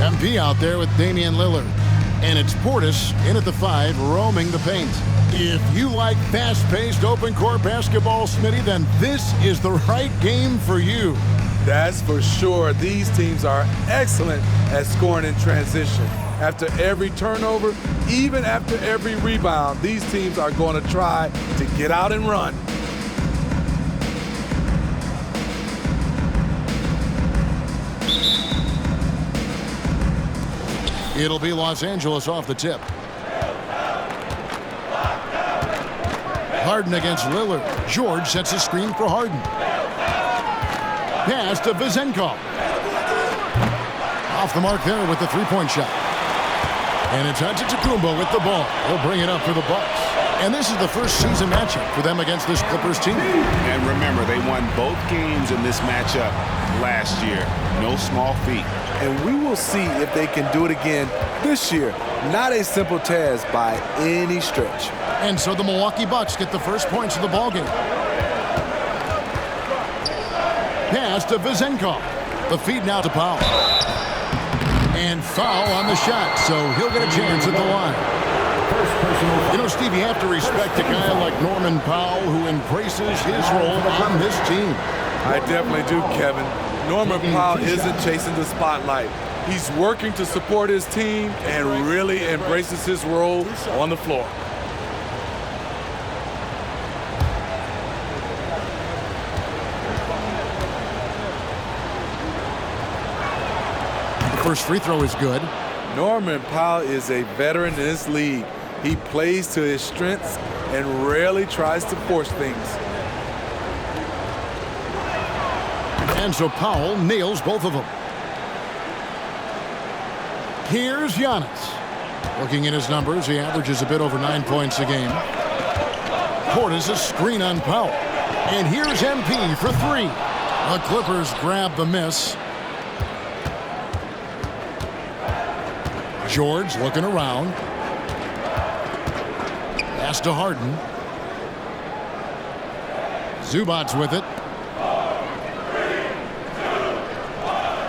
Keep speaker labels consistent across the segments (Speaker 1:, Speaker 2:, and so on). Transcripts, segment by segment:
Speaker 1: MP out there with Damian Lillard. And it's Portis in at the 5, roaming the paint. If you like fast-paced open-court basketball, Smitty, then this is the right game for you.
Speaker 2: That's for sure. These teams are excellent at scoring in transition. After every turnover, even after every rebound, these teams are going to try to get out and run.
Speaker 1: It'll be Los Angeles off the tip. Harden against Lillard. George sets a screen for Harden. Pass to Vizenkov. Off the mark there with the three-point shot. And it's Antetokounmpo with the ball. He'll bring it up for the Bucks. And this is the first season matchup for them against this Clippers team.
Speaker 3: And remember, they won both games in this matchup last year. No small feat.
Speaker 2: And we will see if they can do it again this year. Not a simple task by any stretch.
Speaker 1: And so the Milwaukee Bucks get the first points of the ballgame. Pass to Vizenkov. The feed now to Powell. And foul on the shot, so he'll get a chance at the line. You know, Steve, you have to respect a guy like Norman Powell who embraces his role on this team.
Speaker 2: I definitely do, Kevin. Norman Powell isn't chasing the spotlight. He's working to support his team and really embraces his role on the floor.
Speaker 1: The first free throw is good.
Speaker 2: Norman Powell is a veteran in this league. He plays to his strengths and rarely tries to force things.
Speaker 1: And so Powell nails both of them. Here's Giannis. Looking at his numbers, he averages a bit over 9 points a game. Portis a screen on Powell. And here's MP for 3. The Clippers grab the miss. George looking around. Pass to Harden. Zubac's with it.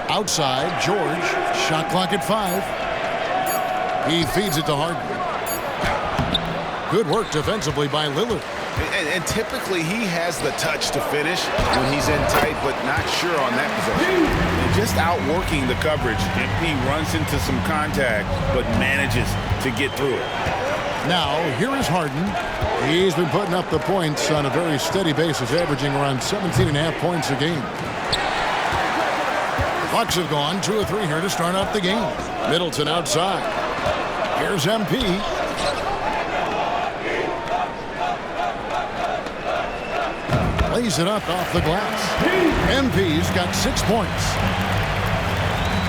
Speaker 1: Outside, George. Shot clock at 5. He feeds it to Harden. Good work defensively by Lillard.
Speaker 3: And typically he has the touch to finish when he's in tight, but not sure on that possession. And just outworking the coverage. MP runs into some contact, but manages to get through it.
Speaker 1: Now, here is Harden. He's been putting up the points on a very steady basis, averaging around 17.5 points a game. Bucks have gone 2 of 3 here to start off the game. Middleton outside. Here's MP. Lays it up off the glass. MP's got 6 points.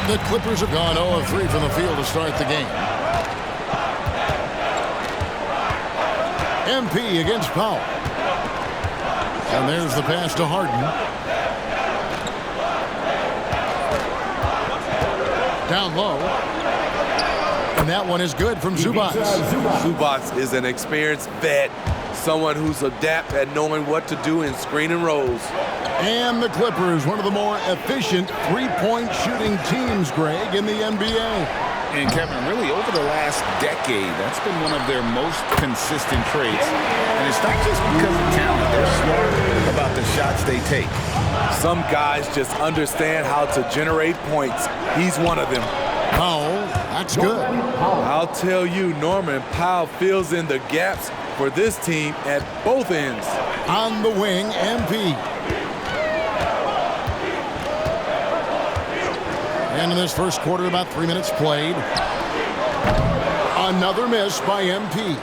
Speaker 1: The Clippers have gone 0 of 3 from the field to start the game. MP against Powell. And there's the pass to Harden. Down low. And that one is good from Zubac.
Speaker 2: Zubac is an experienced vet. Someone who's adept at knowing what to do in screen and rolls.
Speaker 1: And the Clippers, one of the more efficient three-point shooting teams, Greg, in the NBA.
Speaker 3: And Kevin, really over the last decade, that's been one of their most consistent traits. And it's not just because of talent. They're smart about the shots they take.
Speaker 2: Some guys just understand how to generate points. He's one of them.
Speaker 1: Powell, that's good.
Speaker 2: I'll tell you, Norman Powell fills in the gaps for this team at both ends.
Speaker 1: On the wing, MP. And in this first quarter, about 3 minutes played. Another miss by MP.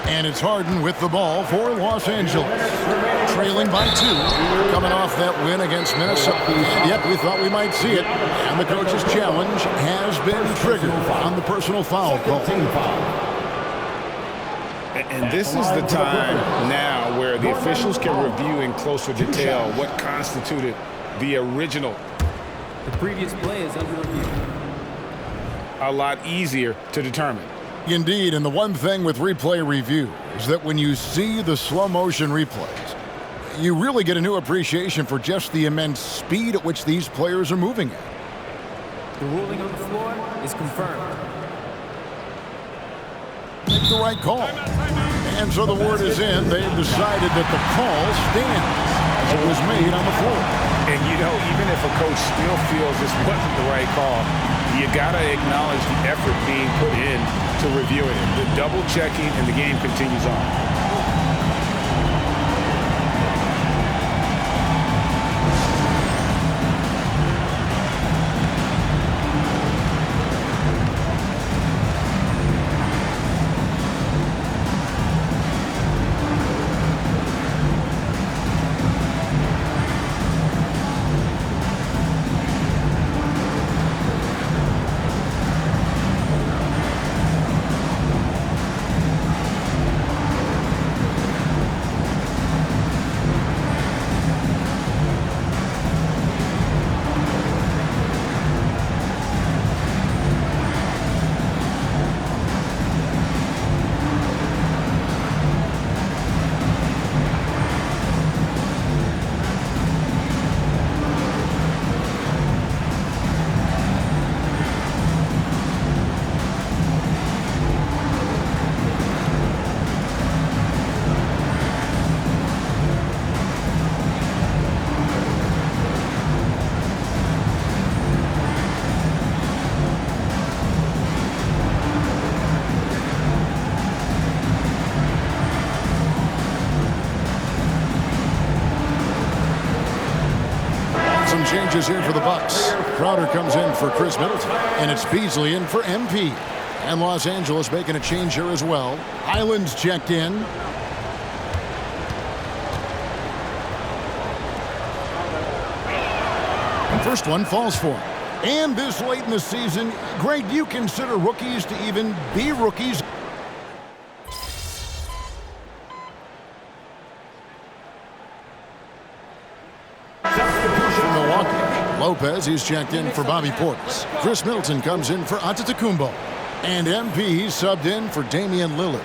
Speaker 1: And it's Harden with the ball for Los Angeles. Trailing by 2. Coming off that win against Minnesota. Yep, we thought we might see it. And the coach's challenge has been triggered on the personal foul call.
Speaker 3: And this is the time now where the officials can review in closer detail what constituted the original.
Speaker 4: The previous play is under review.
Speaker 3: A lot easier to determine.
Speaker 1: Indeed, and the one thing with replay review is that when you see the slow motion replays, you really get a new appreciation for just the immense speed at which these players are moving at.
Speaker 4: The ruling on the floor is confirmed.
Speaker 1: Make the right call. And so the word is in. They've decided that the call stands as it was made on the floor.
Speaker 3: And, you know, even if a coach still feels this wasn't the right call, you got to acknowledge the effort being put in to reviewing it. The double checking, and the game continues on.
Speaker 1: Changes here for the Bucks. Crowder comes in for Chris Middleton, and it's Beasley in for MP. And Los Angeles making a change here as well. Highland's checked in. First one falls for him. And this late in the season, Greg, do you consider rookies to even be rookies? Lopez, he's checked in for Bobby Portis. Chris Middleton comes in for Antetokounmpo. And MP, he's subbed in for Damian Lillard.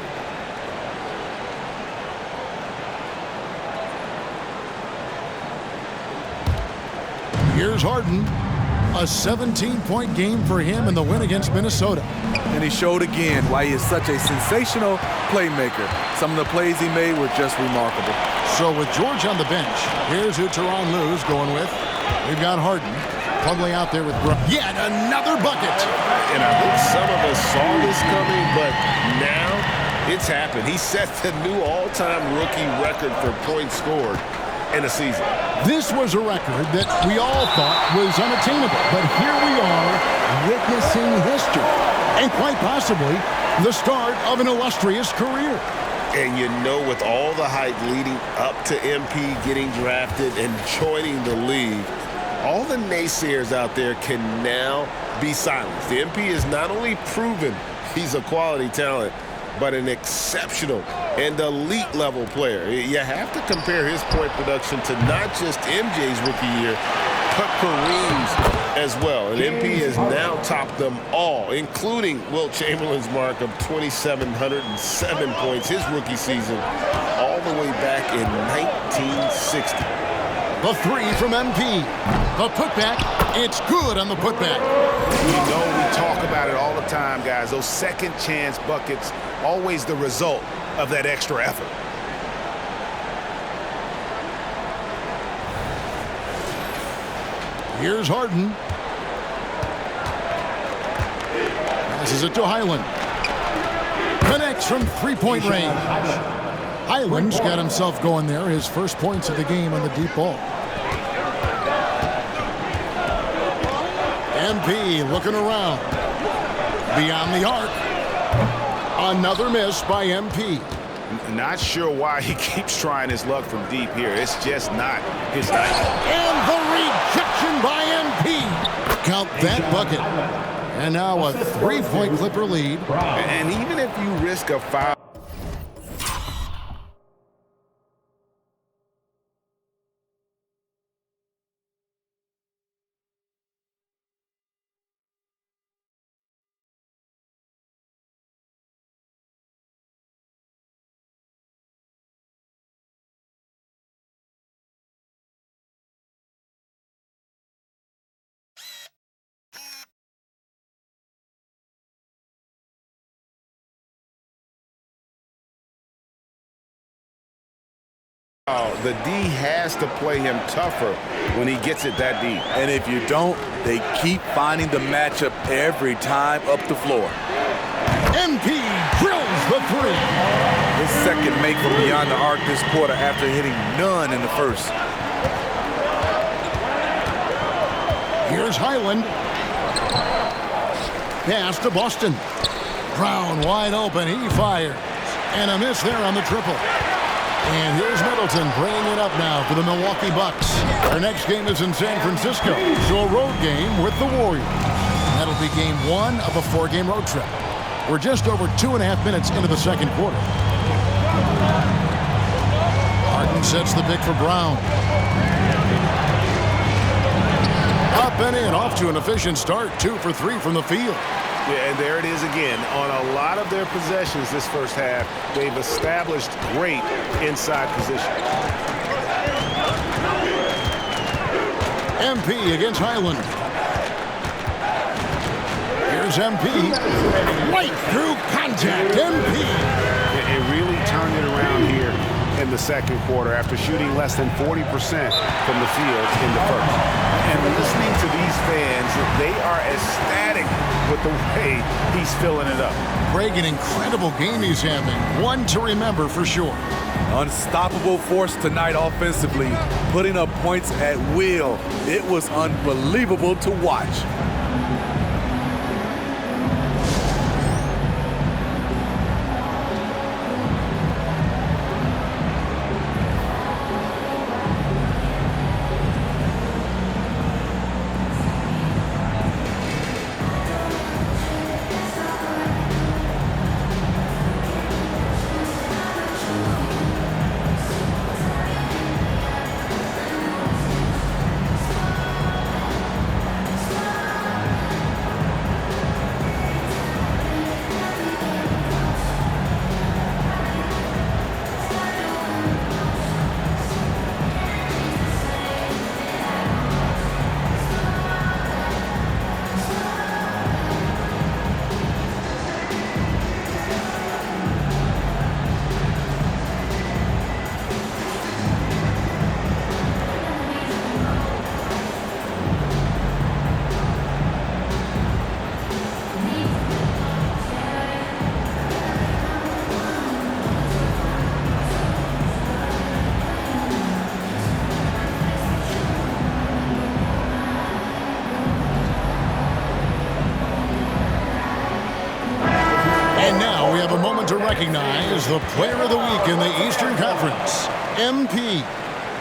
Speaker 1: Here's Harden. A 17-point game for him in the win against Minnesota.
Speaker 2: And he showed again why he is such a sensational playmaker. Some of the plays he made were just remarkable.
Speaker 1: So with George on the bench, here's who Tyrone Lou's going with. We've got Harden probably out there with yet another bucket.
Speaker 3: And I hope some of us saw this coming, but now it's happened. He set the new all-time rookie record for points scored in a season.
Speaker 1: This was a record that we all thought was unattainable, but here we are witnessing history and quite possibly the start of an illustrious career.
Speaker 3: And you know, with all the hype leading up to MP getting drafted and joining the league, all the naysayers out there can now be silenced. The MP is not only proven he's a quality talent, but an exceptional and elite level player. You have to compare his point production to not just MJ's rookie year, but Kareem's as well. And MP has now topped them all, including Wilt Chamberlain's mark of 2,707 points his rookie season, all the way back in 1960.
Speaker 1: The three from MP. The putback, it's good on the putback.
Speaker 3: We know we talk about it all the time, guys. Those second chance buckets, always the result of that extra effort.
Speaker 1: Here's Harden. Passes it to Highland. Connects from three-point range. Highland's got himself going there. His first points of the game on the deep ball. MP looking around. Beyond the arc. Another miss by MP.
Speaker 3: Not sure why he keeps trying his luck from deep here. It's just not his night.
Speaker 1: And the rejection by MP. Count that bucket. And now a three-point Clipper lead.
Speaker 3: And even if you risk a foul, The D has to play him tougher when he gets it that deep.
Speaker 2: And if you don't, they keep finding the matchup every time up the floor.
Speaker 1: MP drills the three.
Speaker 2: His second make from beyond the arc this quarter after hitting none in the first.
Speaker 1: Here's Highland. Pass to Boston. Brown wide open. He fires. And a miss there on the triple. And here's Middleton bringing it up now for the Milwaukee Bucks. Our next game is in San Francisco, so a road game with the Warriors. That'll be game 1 of a 4-game road trip. We're just over 2.5 minutes into the second quarter. Harden sets the pick for Brown. Up and in, off to an efficient start. 2 for 3 from the field.
Speaker 3: Yeah, and there it is again. On a lot of their possessions this first half, they've established great inside position.
Speaker 1: MP against Highland. Here's MP. Right through contact. MP.
Speaker 3: It really turned it around here in the second quarter after shooting less than 40% from the field in the first. And listening to these fans, they are ecstatic with the way he's filling it up.
Speaker 1: Greg, an incredible game he's having. One to remember for sure.
Speaker 2: Unstoppable force tonight offensively, putting up points at will. It was unbelievable to watch.
Speaker 1: To recognize the player of the week in the Eastern Conference, MP.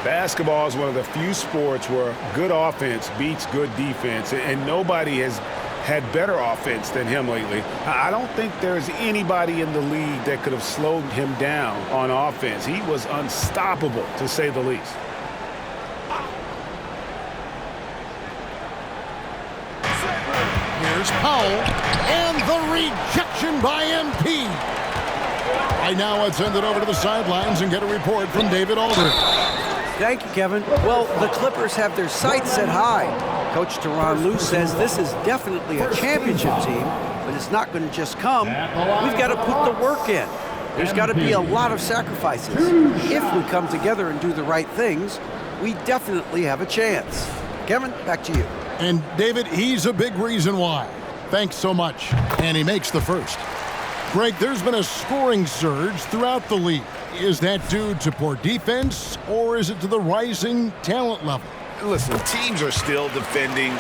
Speaker 3: Basketball is one of the few sports where good offense beats good defense, and nobody has had better offense than him lately. I don't think there's anybody in the league that could have slowed him down on offense. He was unstoppable, to say the least.
Speaker 1: Here's Powell, and the rejection by MP. Right now, let's send it over to the sidelines and get a report from David Aldridge.
Speaker 5: Thank you, Kevin. Well, the Clippers have their sights set high. Coach Tyrone says this is definitely a championship team, but it's not going to just come. We've got to put the work in. There's got to be a lot of sacrifices. If we come together and do the right things, we definitely have a chance. Kevin, back to you.
Speaker 1: And David, he's a big reason why. Thanks so much. And he makes the first. Greg, there's been a scoring surge throughout the league. Is that due to poor defense, or is it to the rising talent level?
Speaker 3: Listen, teams are still defending,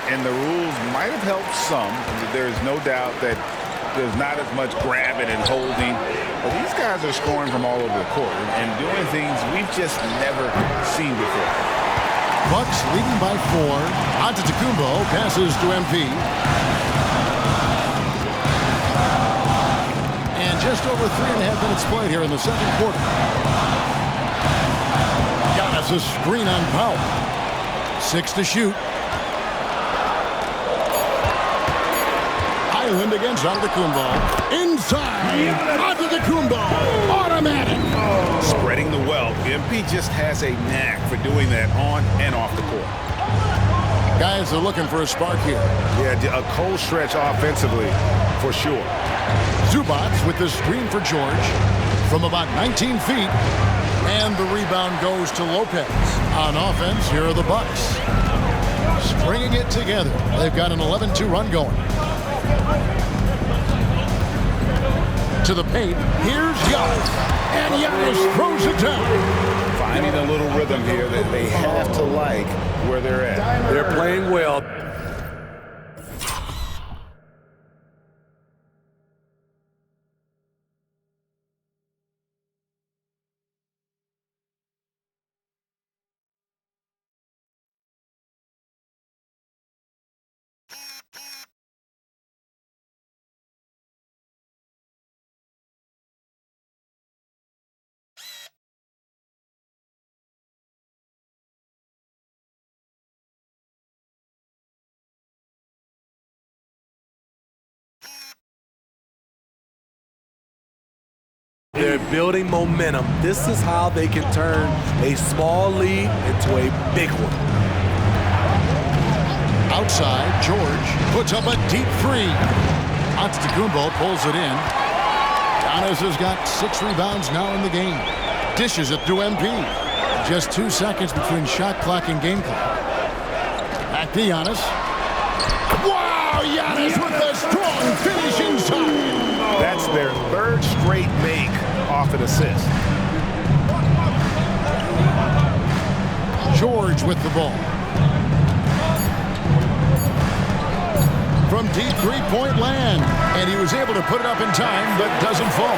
Speaker 3: and the rules might have helped some. There's no doubt that there's not as much grabbing and holding. But these guys are scoring from all over the court and doing things we've just never seen before.
Speaker 1: Bucks leading by 4. Antetokounmpo passes to MP. And just over 3.5 minutes played here in the second quarter. Giannis a screen on Powell. 6 to shoot. Highland against Antetokounmpo. Inside. Antetokounmpo. Automatic.
Speaker 3: Spreading the wealth. MP just has a knack for doing that on and off the court.
Speaker 1: Guys are looking for a spark here.
Speaker 3: Yeah, a cold stretch offensively, for sure.
Speaker 1: Zubats with the screen for George from about 19 feet. And the rebound goes to Lopez. On offense, here are the Bucks. Stringing it together. They've got an 11-2 run going. To the paint. Here's Giannis. And Giannis throws it down.
Speaker 3: Finding a little rhythm here that they have to like where they're at.
Speaker 2: They're playing well. They're building momentum. This is how they can turn a small lead into a big one.
Speaker 1: Outside, George puts up a deep three. Antetokounmpo pulls it in. Giannis has got 6 rebounds now in the game. Dishes it to MP. Just 2 seconds between shot clock and game clock. Back to Giannis. Wow, Giannis with a strong finish inside.
Speaker 3: That's their 3rd straight make off an assist.
Speaker 1: George with the ball. From deep three-point land. And he was able to put it up in time, but doesn't fall.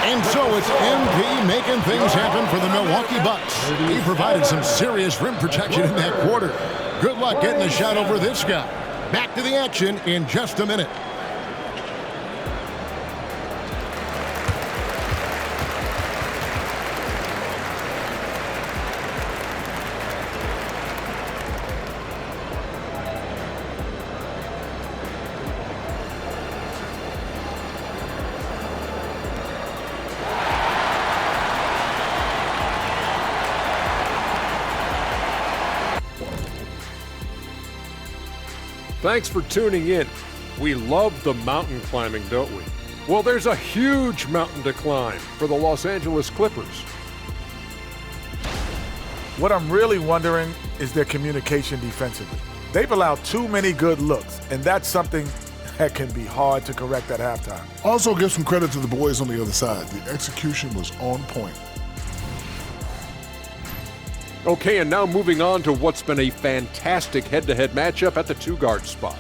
Speaker 1: And so it's MP making things happen for the Milwaukee Bucks. He provided some serious rim protection in that quarter. Good luck getting a shot over this guy. Back to the action in just a minute.
Speaker 6: Thanks for tuning in. We love the mountain climbing, don't we? Well, there's a huge mountain to climb for the Los Angeles Clippers.
Speaker 7: What I'm really wondering is their communication defensively. They've allowed too many good looks, and that's something that can be hard to correct at halftime.
Speaker 8: Also give some credit to the boys on the other side. The execution was on point.
Speaker 6: Okay, and now moving on to what's been a fantastic head-to-head matchup at the 2-guard spot.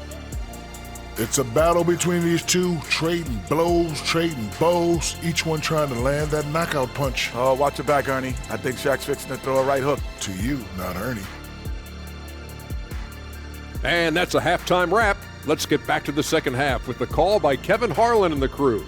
Speaker 8: It's a battle between these two, trading blows, trading bows, each one trying to land that knockout punch.
Speaker 7: Oh, watch your back, Ernie. I think Shaq's fixing to throw a right hook.
Speaker 8: To you, not Ernie.
Speaker 6: And that's a halftime wrap. Let's get back to the second half with the call by Kevin Harlan and the crew.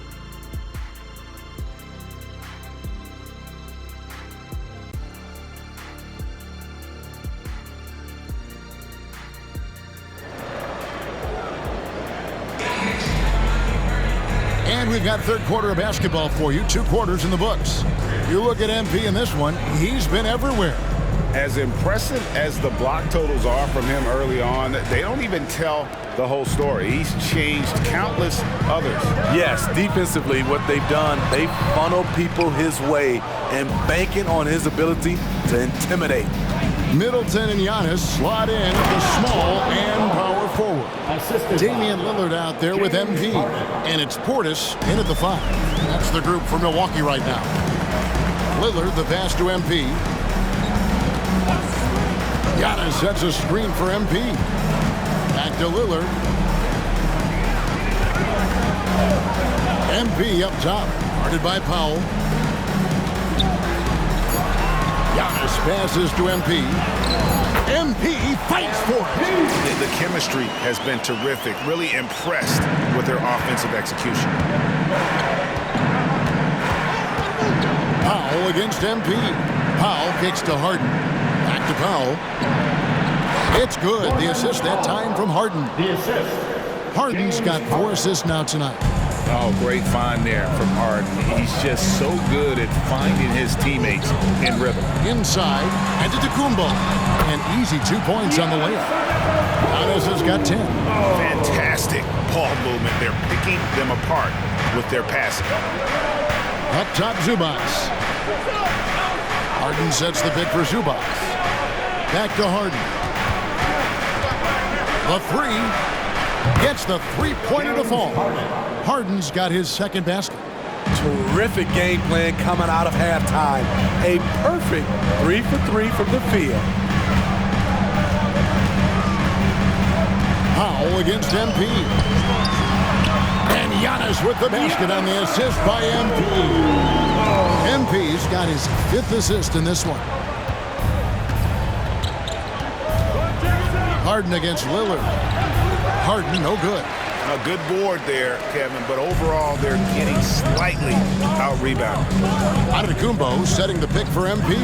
Speaker 1: And we've got third quarter of basketball for you. 2 quarters in the books. You look at MP in this one, he's been everywhere.
Speaker 3: As impressive as the block totals are from him early on, they don't even tell the whole story. He's changed countless others.
Speaker 2: Yes, defensively, what they've done, they funnel people his way and banking on his ability to intimidate.
Speaker 1: Middleton and Giannis slot in at the small and power forward. Damian Lillard out there with MP. And it's Portis in at the 5. That's the group for Milwaukee right now. Lillard, the pass to MP. Giannis sets a screen for MP. Back to Lillard. MP up top. Guarded by Powell. Giannis passes to MP. MP fights for it.
Speaker 3: The chemistry has been terrific. Really impressed with their offensive execution.
Speaker 1: Powell against MP. Powell kicks to Harden. Back to Powell. It's good. The assist that time from Harden. Harden's got 4 assists now tonight.
Speaker 3: Oh, great find there from Harden. He's just so good at finding his teammates in rhythm.
Speaker 1: Inside, Antetokounmpo. An easy 2 points on the layup. Giannis has got 10.
Speaker 3: Fantastic ball movement. They're picking them apart with their passing.
Speaker 1: Up top, Zubac. Harden sets the pick for Zubac. Back to Harden. The three. Gets the three-pointer to fall. Harden's got his second basket.
Speaker 2: Terrific game plan coming out of halftime. A perfect 3 for 3 from the field.
Speaker 1: Powell against MP. And Giannis with the basket on the assist by MP. MP's got his 5th assist in this one. Harden against Lillard. Harden, no good.
Speaker 3: A good board there, Kevin, but overall they're getting slightly out-rebounded.
Speaker 1: Antetokounmpo setting the pick for MP.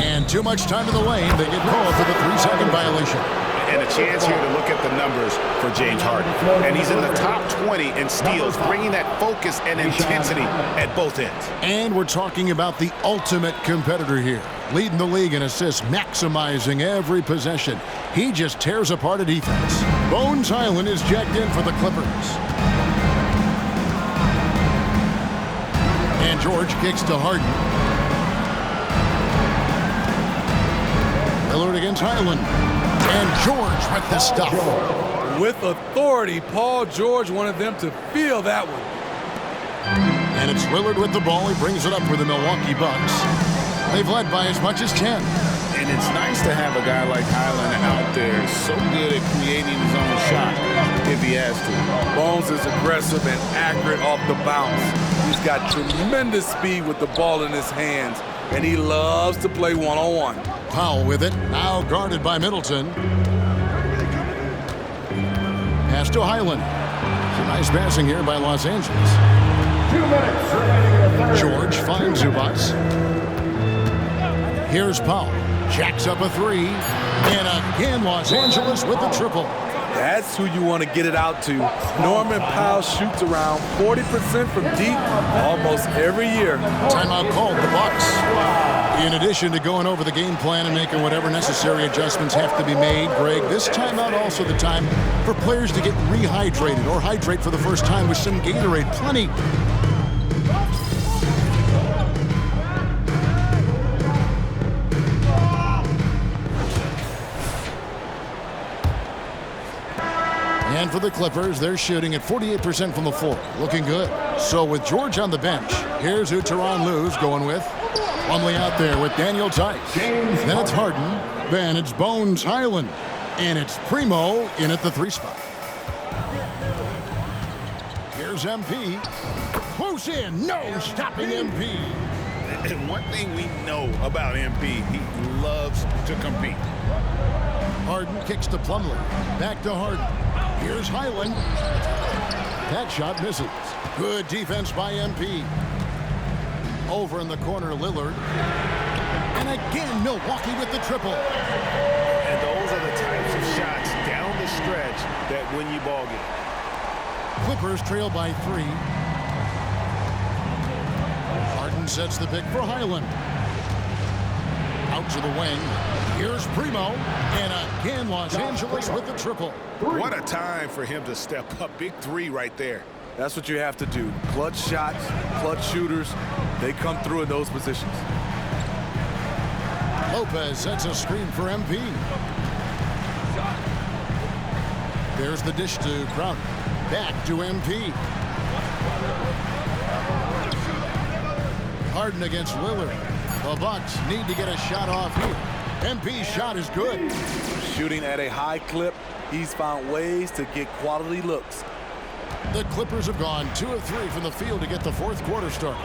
Speaker 1: And too much time in the lane. They get called for the 3-second violation.
Speaker 3: And a chance here to look at the numbers for James Harden. And he's in the top 20 in steals, bringing that focus and intensity at both ends. And
Speaker 1: we're talking about the ultimate competitor here. Leading the league in assists, maximizing every possession. He just tears apart a defense. Bones Highland is jacked in for the Clippers. And George kicks to Harden. Lillard against Highland. And George with the stuff.
Speaker 2: With authority, Paul George wanted them to feel that one.
Speaker 1: And it's Lillard with the ball. He brings it up for the Milwaukee Bucks. They've led by as much as 10.
Speaker 3: And it's nice to have a guy like Highland out there, so good at creating his own shot if he has to.
Speaker 2: Bones is aggressive and accurate off the bounce. He's got tremendous speed with the ball in his hands, and he loves to play one-on-one.
Speaker 1: Powell with it, now guarded by Middleton. Pass to Highland. Some nice passing here by Los Angeles.
Speaker 9: 2 minutes remaining in the third.
Speaker 1: George finds Zubac. Here's Powell. Jacks up a three. And again, Los Angeles with the triple.
Speaker 2: That's who you want to get it out to. Norman Powell shoots around 40% from deep almost every year.
Speaker 1: Timeout called, the Bucks. In addition to going over the game plan and making whatever necessary adjustments have to be made, Greg, this timeout also the time for players to get rehydrated or hydrate for the first time with some Gatorade. Plenty. And for the Clippers, they're shooting at 48% from the floor. Looking good. So with George on the bench, here's who Tyrone Lue's going with. Plumlee out there with Daniel Tice. Then it's Harden. Then it's Bones Highland. And it's Primo in at the 3 spot. Here's MP. Close in. No stopping MP.
Speaker 3: And one thing we know about MP, he loves to compete.
Speaker 1: Harden kicks to Plumlee. Back to Harden. Here's Highland. That shot misses. Good defense by MP. Over in the corner, Lillard. And again, Milwaukee with the triple.
Speaker 3: And those are the types of shots down the stretch that win you ball game.
Speaker 1: Clippers trail by 3. Harden sets the pick for Highland. Out to the wing. Here's Primo. And again, Los Angeles with the triple.
Speaker 3: What a time for him to step up. Big 3 right there.
Speaker 2: That's what you have to do. Clutch shots, clutch shooters, they come through in those positions.
Speaker 1: Lopez sets a screen for MP. There's the dish to Crowder. Back to MP. Harden against Lillard. The Bucks need to get a shot off here. MP's shot is good.
Speaker 2: Shooting at a high clip, he's found ways to get quality looks.
Speaker 1: The Clippers have gone 2 of 3 from the field to get the 4th quarter started.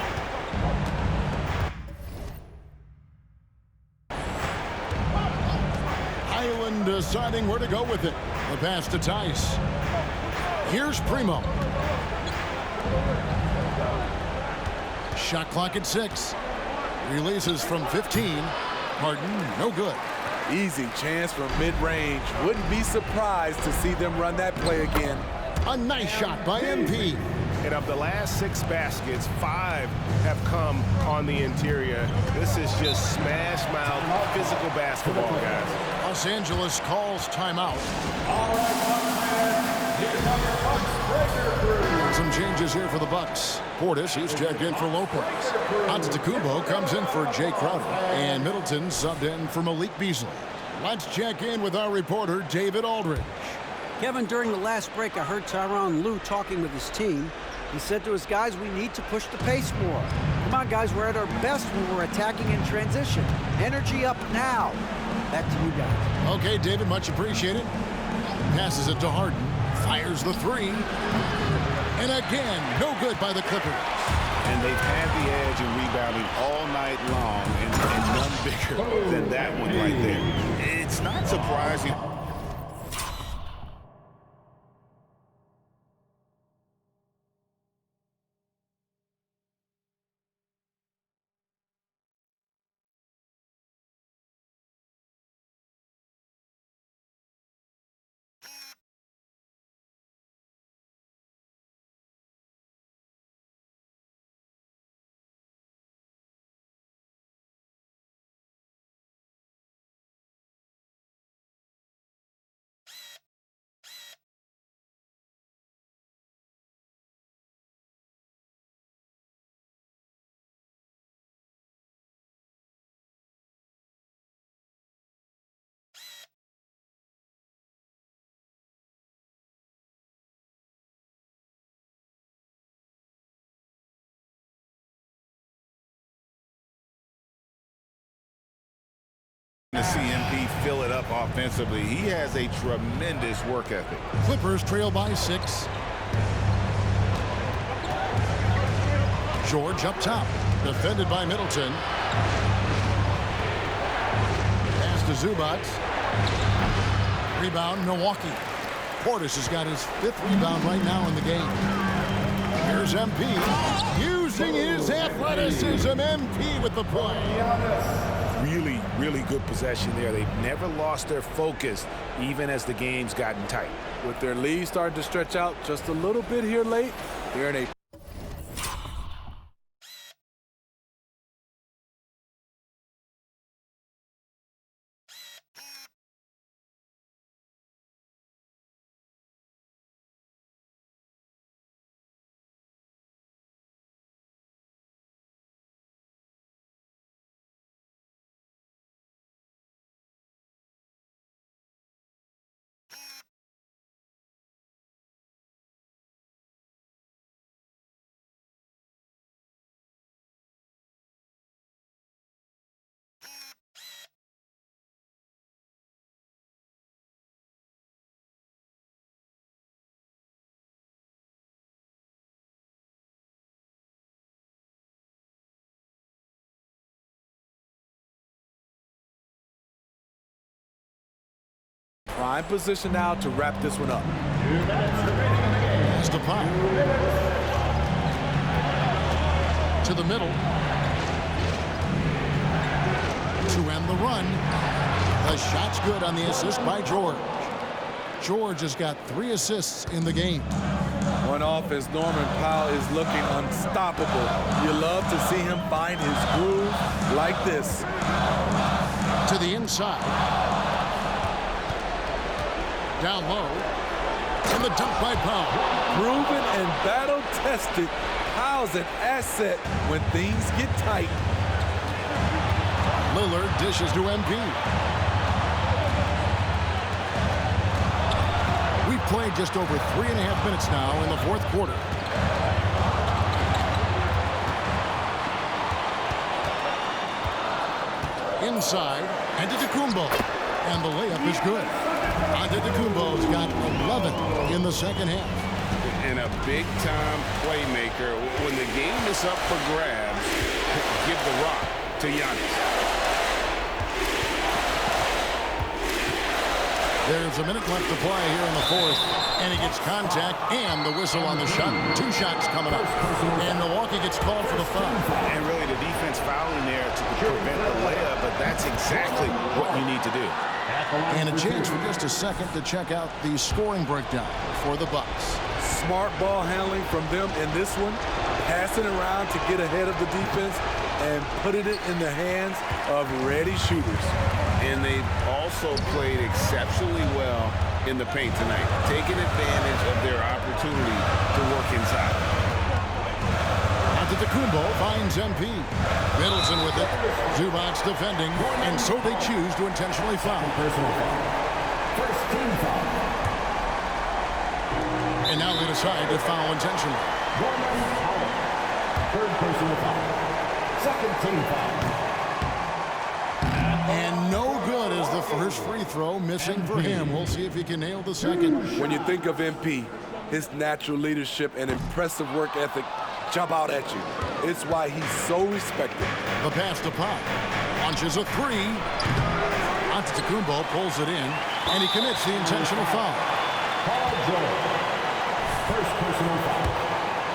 Speaker 1: Highland deciding where to go with it. The pass to Tice. Here's Primo. Shot clock at 6. Releases from 15. Harden, no good.
Speaker 2: Easy chance from mid-range. Wouldn't be surprised to see them run that play again.
Speaker 1: A nice shot by MP.
Speaker 10: And of the last 6 baskets, 5 have come on the interior. This is just smash mouth physical basketball, guys.
Speaker 1: Los Angeles calls timeout. Some changes is here for the Bucks. Portis, he's checked in for Lopez. Antetokounmpo comes in for Jay Crowder. And Middleton subbed in for Malik Beasley. Let's check in with our reporter, David Aldridge.
Speaker 5: Kevin, during the last break, I heard Tyrone Lue talking with his team. He said to his guys, we need to push the pace more. Come on, guys, we're at our best when we're attacking in transition. Energy up now. Back to you guys.
Speaker 1: Okay, David, much appreciated. Passes it to Harden. Fires the three. And again, no good by the Clippers.
Speaker 3: And they've had the edge in rebounding all night long, and none bigger than that one right there. It's not surprising. The CMP fill it up offensively. He has a tremendous work ethic.
Speaker 1: Clippers trail by 6. George up top. Defended by Middleton. Pass to Zubac. Rebound, Milwaukee. Portis has got his 5th rebound right now in the game. Here's MP. Using his athleticism, MP with the play.
Speaker 3: Really good possession there. They've never lost their focus, even as the game's gotten tight.
Speaker 2: With their lead starting to stretch out just a little bit here late, they're in a prime position now to wrap this one up.
Speaker 1: Pass to Pop. To the middle. To end the run. The shot's good on the assist by George. George has got 3 assists in the game.
Speaker 2: On offense, Norman Powell is looking unstoppable. You love to see him find his groove like this.
Speaker 1: To the inside. Down low. And the dunk by Powell.
Speaker 2: Proven and battle-tested. Powell's an asset when things get tight.
Speaker 1: Lillard dishes to MP. We've played just over 3.5 minutes now in the 4th quarter. Inside, Antetokounmpo. And the layup is good. Antetokounmpo's got 11 in the second half.
Speaker 3: And a big-time playmaker. When the game is up for grabs, give the rock to Giannis.
Speaker 1: There's a minute left to play here in the 4th. And he gets contact and the whistle on the shot. 2 shots coming up. And Milwaukee gets called for the foul.
Speaker 3: And really the defense fouling there to prevent the layup, but that's exactly what you need to do.
Speaker 1: And a chance for just a second to check out the scoring breakdown for the Bucks.
Speaker 2: Smart ball handling from them in this one. Passing around to get ahead of the defense and putting it in the hands of ready shooters.
Speaker 3: And they've also played exceptionally well in the paint tonight, taking advantage of their opportunity to work inside.
Speaker 1: Antetokounmpo finds MP. Middleton with it. Zubac's defending, and so they choose to intentionally foul.
Speaker 9: Personal foul. First team foul.
Speaker 1: And now they decide to foul intentionally.
Speaker 9: Third personal foul. Second team foul.
Speaker 1: And no good as the first free throw missing for him. We'll see if he can nail the second.
Speaker 2: When you think of MP, his natural leadership and impressive work ethic jump out at you. It's why he's so respected.
Speaker 1: The pass to Pop. Launches a three. Antetokounmpo pulls it in, and he commits the intentional foul.
Speaker 9: Paul George. First personal foul.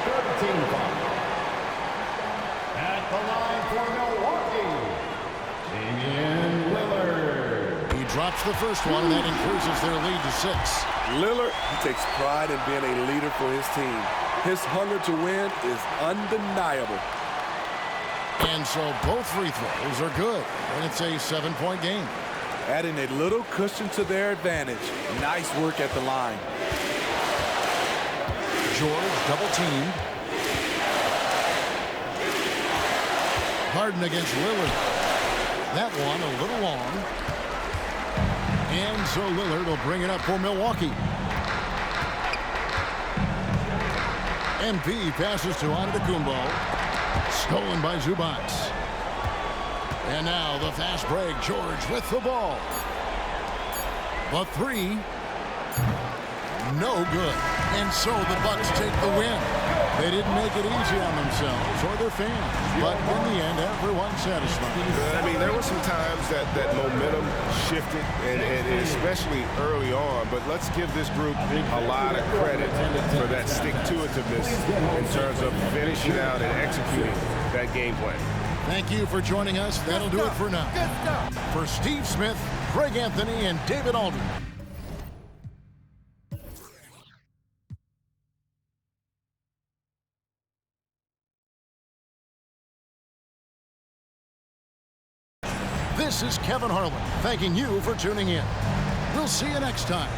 Speaker 9: Third team foul. At the line for Milwaukee, Damian Lillard.
Speaker 1: He drops the first one, and that increases their lead to 6.
Speaker 2: Lillard, he takes pride in being a leader for his team. His hunger to win is undeniable.
Speaker 1: And so both free throws are good, and it's a 7-point game.
Speaker 2: Adding a little cushion to their advantage. Nice work at the line.
Speaker 1: George double teamed. Harden against Lillard. That one a little long. And so Lillard will bring it up for Milwaukee. MP passes to Antetokounmpo. Stolen by Zubac. And now the fast break. George with the ball. The three. No good. And so the Bucks take the win. They didn't make it easy on themselves or their fans. But in the end, everyone's satisfied.
Speaker 10: I mean, there were some times that momentum shifted, and especially early on. But let's give this group a lot of credit for that stick-to-itiveness in terms of finishing out and executing that game plan.
Speaker 1: Thank you for joining us. That'll do it for now. For Steve Smith, Greg Anthony, and David Aldridge. This is Kevin Harlan, thanking you for tuning in. We'll see you next time.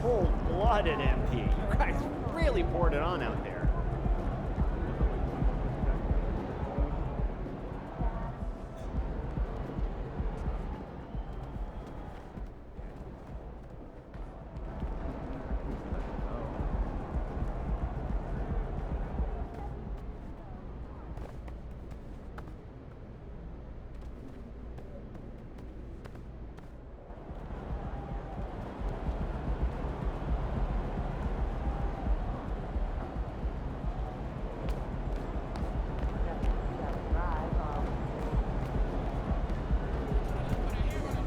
Speaker 11: Cold-blooded MP. You guys really poured it on out there.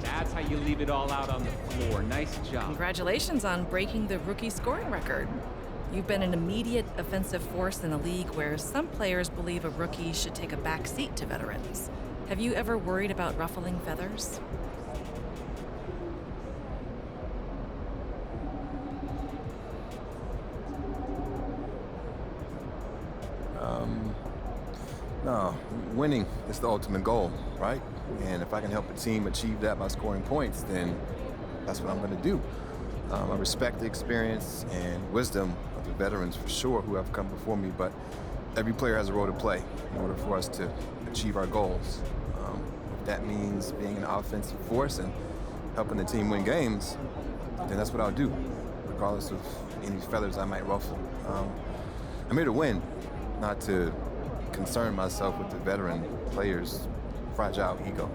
Speaker 11: That's how you leave it all out on the floor. Nice job.
Speaker 12: Congratulations on breaking the rookie scoring record. You've been an immediate offensive force in a league where some players believe a rookie should take a back seat to veterans. Have you ever worried about ruffling feathers?
Speaker 13: No, winning is the ultimate goal, right? And if I can help a team achieve that by scoring points, then that's what I'm going to do. I respect the experience and wisdom of the veterans for sure who have come before me, but every player has a role to play in order for us to achieve our goals. If that means being an offensive force and helping the team win games, then that's what I'll do. regardless of any feathers I might ruffle. I'm here to win, not to concern myself with the veteran players' fragile ego.